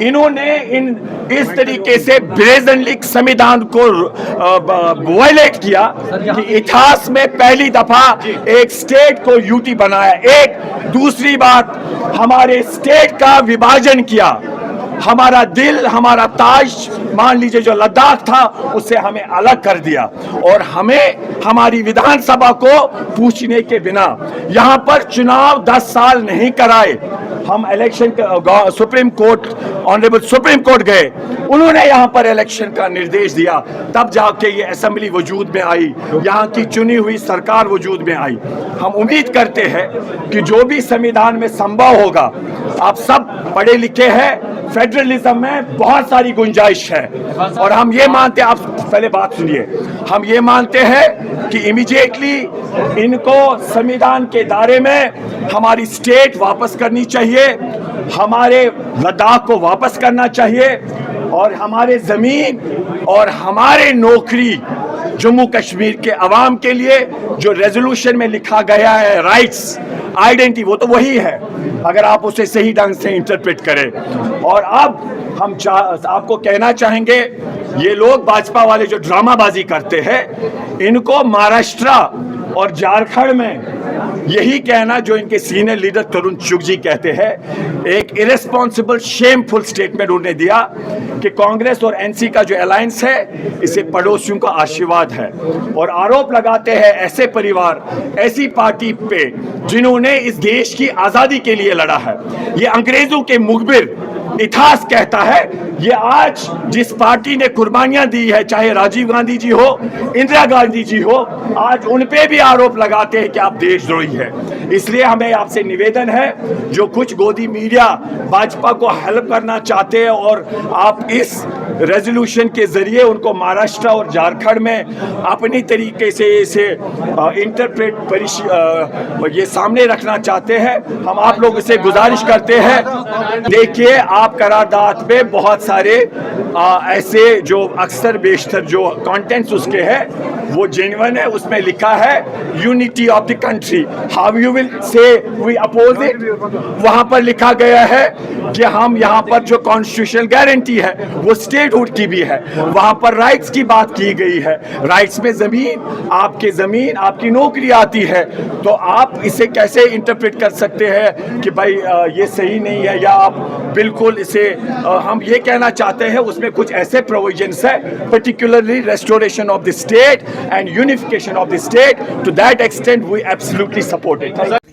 इन्होंने इस तरीके से ब्रेजनली संविधान को वायलेट किया कि इतिहास में पहली दफा एक स्टेट को यूटी बनाया। एक दूसरी बात, हमारे स्टेट का विभाजन किया। हमारा दिल, हमारा ताज, मान लीजिए जो लद्दाख था, उससे हमें अलग कर दिया और हमें हमारी विधानसभा को पूछने के बिना यहां पर चुनाव 10 साल नहीं कराए। हम election supreme court, honourable supreme court गए, उन्होंने यहां पर इलेक्शन का निर्देश दिया, तब जाके ये असेंबली वजूद में आई, यहां की चुनी हुई सरकार वजूद में आई। हम उम्मीद करते हैं कि जो भी संविधान में संभव होगा, आप सब पढ़े लिखे हैं, फेडरलिज्म में बहुत सारी गुंजाइश है और हम ये मानते हैं, आप पहले बात सुनिए, हम ये मानते हैं कि इमीडिएटली इनको संविधान के दायरे में हमारी स्टेट वापस करनी चाहिए, हमारे लद्दाख को वापस करना चाहिए और हमारे जमीन और हमारे नौकरी जम्मू कश्मीर के अवाम के लिए जो रेजोल्यूशन में लिखा गया है, राइट्स, आइडेंटिटी, वो तो वही है अगर आप उसे सही ढंग से इंटरप्रेट करें। और अब हम आपको कहना चाहेंगे, ये लोग भाजपा वाले जो ड्रामाबाजी करते हैं, इनको महाराष्ट्र और झारखंड में यही कहना जो इनके सीनियर लीडर तरुण चुग जी कहते हैं, एक इरेस्पॉन्सिबल शेमफुल स्टेटमेंट उन्होंने दिया कि कांग्रेस और एनसी का जो अलायंस है, इसे पड़ोसियों का आशीर्वाद है और आरोप लगाते हैं ऐसे परिवार, ऐसी पार्टी पे जिन्होंने इस देश की आजादी के लिए लड़ा है। ये अंग्रेजों के मुखबिर इतिहास कहता है, ये आज जिस पार्टी ने कुर्बानियां दी है, चाहे राजीव गांधी जी हो, इंदिरा गांधी जी हो, आज उन पे भी आरोप लगाते हैं कि आप देशद्रोही है। इसलिए हमें आपसे निवेदन है, जो कुछ गोदी मीडिया भाजपा को हेल्प करना चाहते हैं और आप इस रेजोल्यूशन के जरिए उनको महाराष्ट्र और झारखंड में अपनी तरीके से इसे इंटरप्रेट ये सामने रखना चाहते हैं, हम आप लोगों से गुजारिश करते हैं, देखिए आप करारदाद में बहुत सारे ऐसे जो अक्सर बेशतर जो कंटेंट्स उसके हैं वो जेन्युइन है। उसमें लिखा है unity of the country, how you will say we oppose it. वहां पर लिखा गया है कि हम यहाँ पर जो कॉन्स्टिट्यूशनल गारंटी है वो स्टेटहुड की भी है। वहां पर राइट्स की बात की गई है, राइट्स में जमीन आपकी नौकरी आती है, तो आप इसे कैसे इंटरप्रेट कर सकते हैं कि भाई ये सही नहीं है, या आप बिल्कुल इसे हम ये कहना चाहते हैं उसमें कुछ ऐसे प्रोविजंस है, particularly restoration of the state and unification of the state, to that extent we absolutely support it.